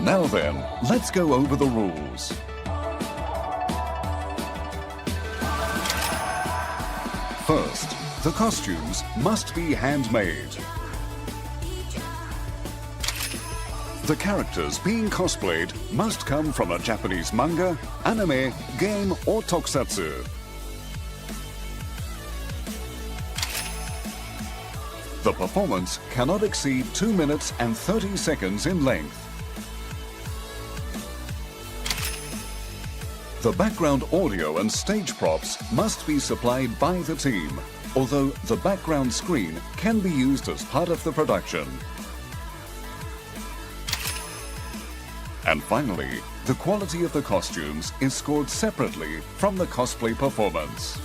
Now then, let's go over the rules. First, the costumes must be handmade. The characters being cosplayed must come from a Japanese manga, anime, game or tokusatsu. The performance cannot exceed 2 minutes and 30 seconds in length. The background audio and stage props must be supplied by the team, although the background screen can be used as part of the production. And finally, the quality of the costumes is scored separately from the cosplay performance.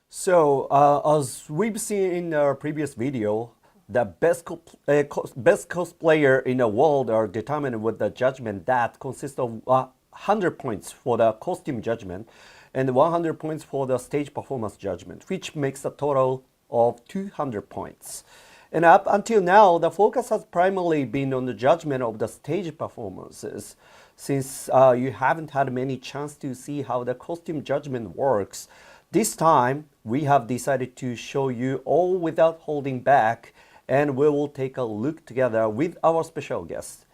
So, as we've seen in our previous video, the best cosplayer in the world are determined with the judgment that consists of 100 points for the costume judgment and 100 points for the stage performance judgment, which makes a total of 200 points. And up until now, the focus has primarily been on the judgment of the stage performances. Since you haven't had many chance to see how the costume judgment works, this time we have decided to show you all without holding back, and we will take a look together with our special guest.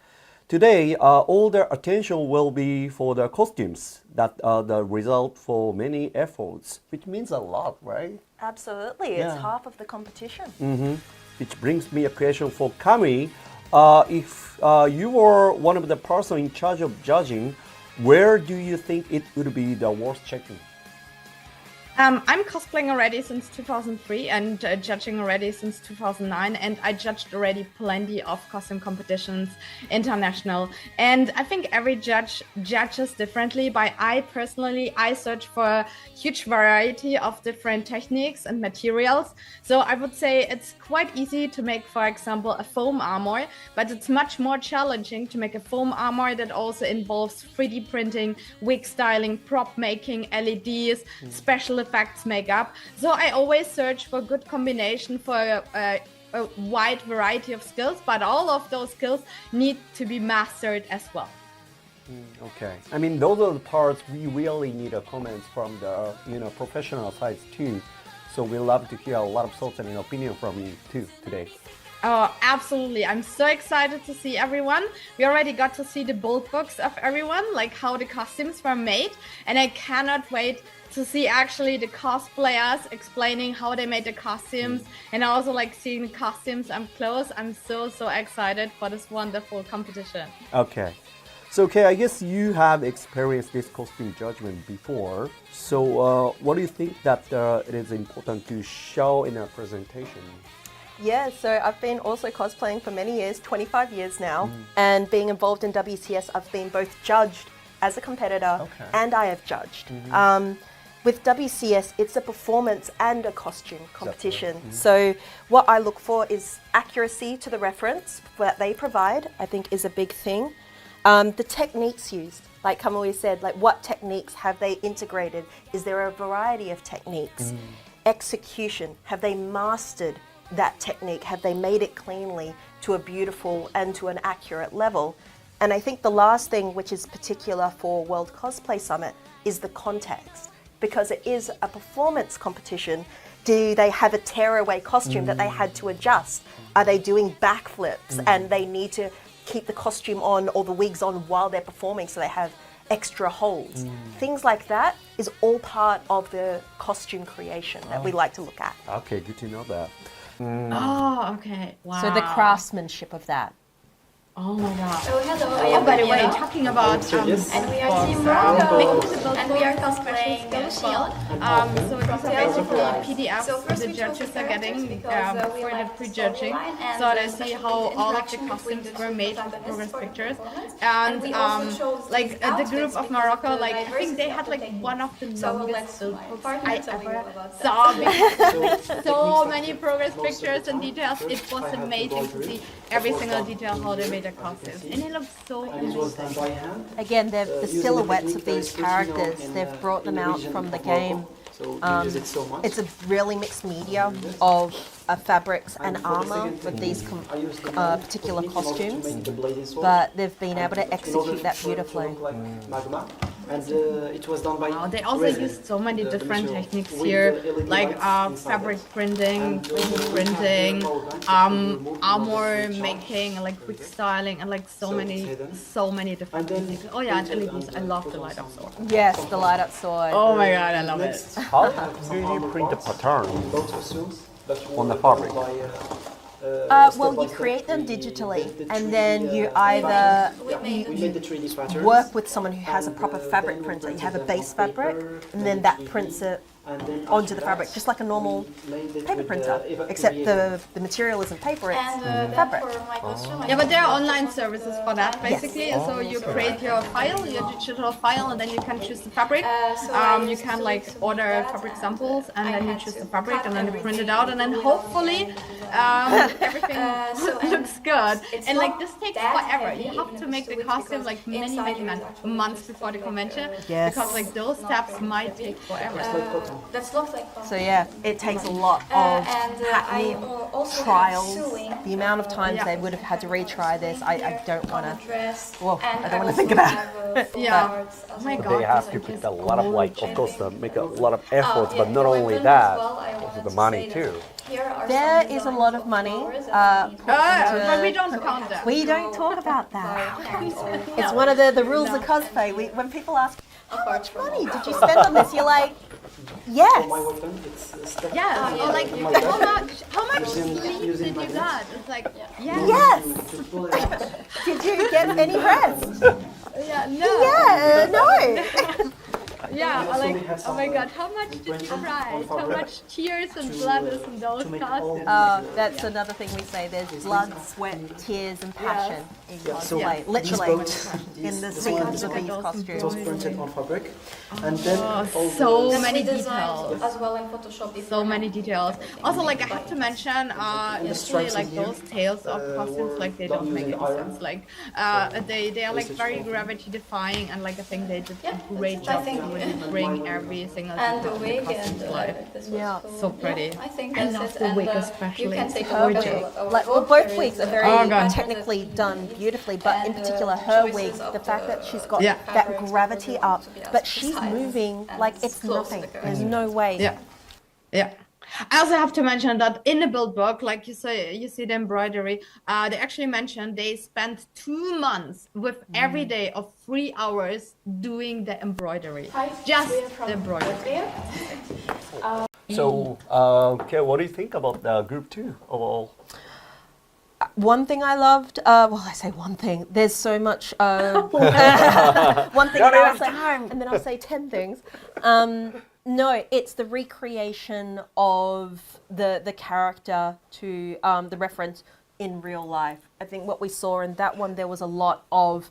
Today, all the attention will be for the costumes that are the result for many efforts, which means a lot, right? Absolutely, Yeah. it's half of the competition. Which brings me a question for Kamui. If you were one of the person in charge of judging, where do you think it would be the worst checking? I'm cosplaying already since 2003 and judging already since 2009, and I judged already plenty of costume competitions, international, and I think every judge judges differently, but I personally search for a huge variety of different techniques and materials. So I would say it's quite easy to make, for example, a foam armor, but it's much more challenging to make a foam armor that also involves 3D printing, wig styling, prop making, LEDs, special effects makeup. So I always search for good combination for a wide variety of skills, but all of those skills need to be mastered as well. Okay, I mean those are the parts we really need a comments from the professional sides too. So we love to hear a lot of thoughts and opinion from you too today. Oh, absolutely. I'm so excited to see everyone. We already got to see the build books of everyone, like how the costumes were made. And I cannot wait to see actually the cosplayers explaining how they made the costumes and also like seeing the costumes up close. I'm so excited for this wonderful competition. Okay. So, okay, I guess you have experienced this costume judgment before. So, what do you think that it is important to show in a presentation? Yeah, so I've been also cosplaying for many years, 25 years now, and being involved in WCS, I've been both judged as a competitor and I have judged. With WCS, it's a performance and a costume competition. So what I look for is accuracy to the reference that they provide, I think is a big thing. The techniques used, like Kamui said, like what techniques have they integrated? Is there a variety of techniques? Execution, have they mastered that technique? Have they made it cleanly to a beautiful and to an accurate level? And I think the last thing, which is particular for World Cosplay Summit, is the context. Because it is a performance competition, do they have a tearaway costume that they had to adjust? Are they doing backflips and they need to keep the costume on or the wigs on while they're performing so they have extra holds? Things like that is all part of the costume creation that we like to look at. Okay, good to know that. Oh, okay. Wow. So the craftsmanship of that. Oh my god. Oh, hello. Oh, by the way, talking about and we are Team Morocco, and we are cosplaying Shield. So these are basically PDFs the judges are getting for the pre-judging, so they see how all of the costumes were made with the progress pictures. And like the group of Morocco, like I think they had like one of the longest build books I ever saw. Because so many progress pictures and details. It was amazing to see every single detail how they made a their costumes, and it looks so And it was done amazing. by hand. Again, the Using a silhouettes of technique these very special, characters, in, they've brought them in the out region from the of Morocco. game. So we use it so much. It's a really mixed media of fabrics and for the armor second with these technique, I used the knife particular technique in order to costumes, make the blade sword. but they've been able to In order execute that for it to beautifully. look like magma. And it was done by Wow, they also resin, used so many the different material, techniques with here, the LED like lights inside fabric it. printing, And, 3D we have printing, here our guns that we remove in order armor to making, and like quick styling, and like So it's hidden. so many different And then techniques. Oh yeah, and printed LEDs. and, I love put the on light up some sword. Yes, the light up sword. Oh my god, I love it. Next, How we have some do you armor print the parts, pattern? both costumes that On the were fabric? done by, Well, step by you step. create them We digitally, did the and 3D, then you either patterns. Yeah, we made the 3D patterns. work with someone who has a And, proper then fabric we printer. You printed have a them base on fabric, paper, and then then that 3D, prints it and then onto after the fabric, that, just like a normal we made it paper with printer, Eva except created. the material isn't paper, it's And then fabric. for my costume, I Yeah, but there are used online the services for that, basically. So you create your file, your digital file, and then you can choose the fabric. so I You used can to like submit order that, fabric and, samples, and I then you had choose to the fabric, cut and then you print it everything, out, and then glue it on hopefully everything so, and looks good. it's And like not this takes that forever. heavy, You have even to if make it's the sweet, costume because like many, inside many there is actually months something before the like, convention, Yes. because like those steps might take forever. That looks like So yeah, it takes a lot of and happening, I also trials, have sewing. the amount of times Yeah. they would have had to retry this. I don't want to. Dress, Whoa, and I don't wanna also think about have, it. full Yeah. cards as Oh my well. God. They have to this put is a lot of like, of gorgeous. course, make a lot of efforts, Yeah, but not the only weapons that, as well, I also wanted the to money say too. that here are There some is a designs lot of of money. flowers and put into- But we don't count that. We don't talk about that. Yeah. It's one of the rules of cosplay. When people ask, how Apart much from money all did you spend on this? You're like, yes. For my weapon, it's step. Yeah, or like my how much Using- sleep using did you magnets. got? It's like yeah, Yes. To pull it out. Did you get any rest? yeah, no, Yeah, no. yeah. Or Also we like have oh my some, god, how much did you printing cry? on How fabric much tears and to, blood is in those to make all costumes? the- That's another thing we say. There's blood, sweat, tears, and passion in Yeah, so cosplay. these Literally, boats, in the this scenes one, of these it was costumes. printed on fabric, and then all so the many We designed details. as well in Photoshop. So many details. Also, like I have to mention, the usually stripes like in here, those tails of costumes, were like they done don't make using any iron. sense. Like they are like very gravity defying, and like I think they did Yeah, a great I job think- to really bring every single And the detail of wig the and costumes life. this was Yeah. cool. So pretty. Yeah, I think I that's love it. the And wig you especially. can It's take a gorgeous. look at our Like, well, book. both There wigs is, are very Oh, God. technically done beautifully, but in particular her wig, choices of the fact that she's got Yeah. that fabrics gravity that up, to be as but she's precise moving and like it's close to nothing. the character. There's no way. Yeah, yeah. I also have to mention that in the build book, like you see the embroidery. They actually mentioned they spent 2 months with every day of 3 hours doing the embroidery, just the embroidery. So, okay, what do you think about the group two overall? One thing I loved, well, I say one thing. There's so much. One thing, Not and I'll enough say, and then I'll say 10 things. No, it's the recreation of the character to the reference in real life. I think what we saw in that one, there was a lot of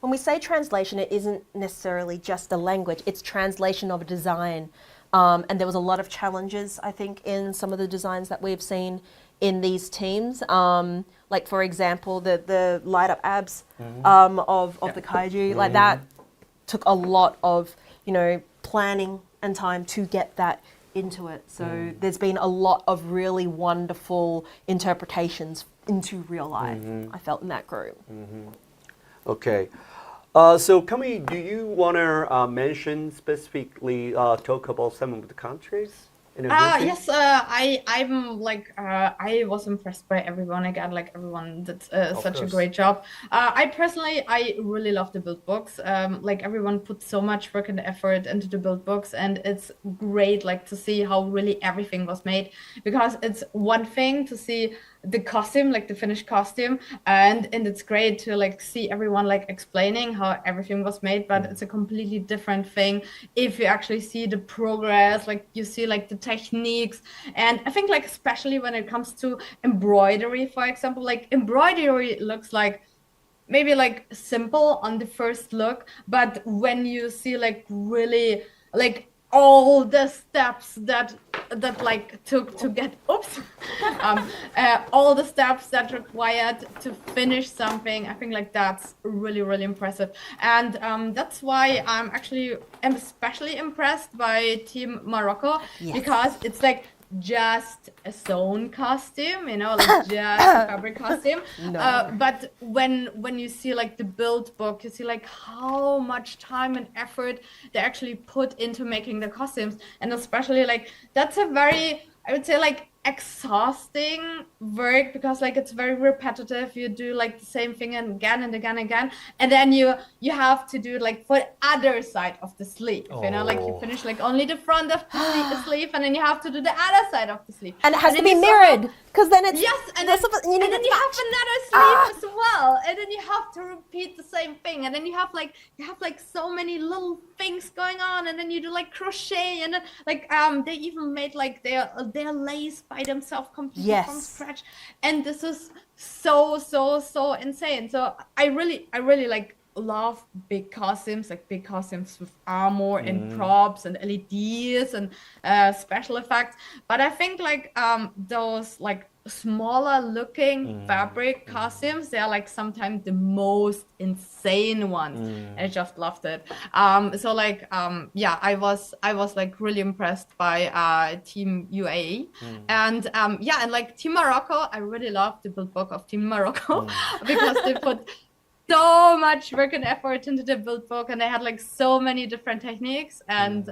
when we say translation, it isn't necessarily just a language. It's translation of a design, and there was a lot of challenges, I think, in some of the designs that we've seen in these teams. Like for example, the light up abs of the kaiju, like that took a lot of planning and time to get that into it. So there's been a lot of really wonderful interpretations into real life. I felt in that group. Okay. So, Kamui, do you want to mention specifically, talk about some of the countries? In a grouping? Yes, I'm like I was impressed by everyone again. Like everyone did such a course. great job. I personally, I really love the build books. Like everyone put so much work and effort into the build books, and it's great like to see how really everything was made. Because it's one thing to see the costume, like the finished costume, and it's great to like see everyone like explaining how everything was made, but it's a completely different thing if you actually see the progress, like you see like the techniques. And I think like especially when it comes to embroidery, for example, like embroidery looks like maybe like simple on the first look, but when you see like really like all the steps that that like took to get all the steps that required to finish something. I think like that's really, really impressive. And that's why I'm especially impressed by Team Morocco, because it's like just a sewn costume, you know, like just a fabric costume. But when you see like the build book, you see like how much time and effort they actually put into making the costumes. And especially like that's a very, I would say, like exhausting work, because like it's very repetitive. You do like the same thing again and again and again, and then you have to do like for the other side of the sleeve, you know, like you finish like only the front of the sleeve, and then you have to do the other side of the sleeve, and it has to be mirrored, because then it's and then you have another sleeve as well, and then you have to repeat the same thing, and then you have like so many little things going on, and then you do like crochet, and then like they even made like their lace by themselves completely from scratch, and this is so insane. So I really like love big costumes with armor and props and LEDs and special effects. But I think like those like smaller looking fabric costumes, they are like sometimes the most insane ones. I just loved it. So like I was like really impressed by Team UAE, and and like Team Morocco, I really love the build book of Team Morocco because they put so much work and effort into the build book, and they had like so many different techniques, and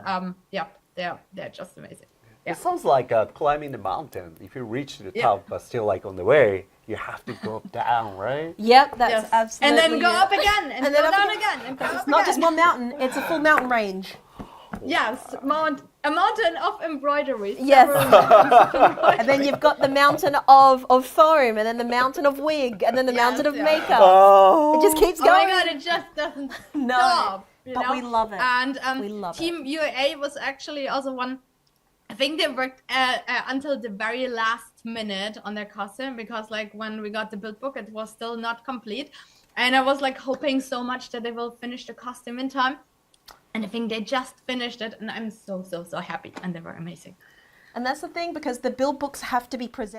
they're just amazing. It sounds like climbing the mountain. If you reach the top, but still like on the way, you have to go down, right? Yep, that's absolutely. And then go up again, and go down again, and go up It's not just one mountain; it's a full mountain range. Yes, a mountain of embroidery. Yes. And then you've got the mountain of foam, and then the mountain of wig, and then the mountain of makeup. Oh. It just keeps Oh going. my God, it just doesn't No, stop. but we love it. And we love Team UAE was actually also one. I think they worked until the very last minute on their costume, because like when we got the build book, it was still not complete, and I was like hoping so much that they will finish the costume in time. And I think they just finished it, and I'm so happy, and they were amazing. And that's the thing, because the build books have to be presented.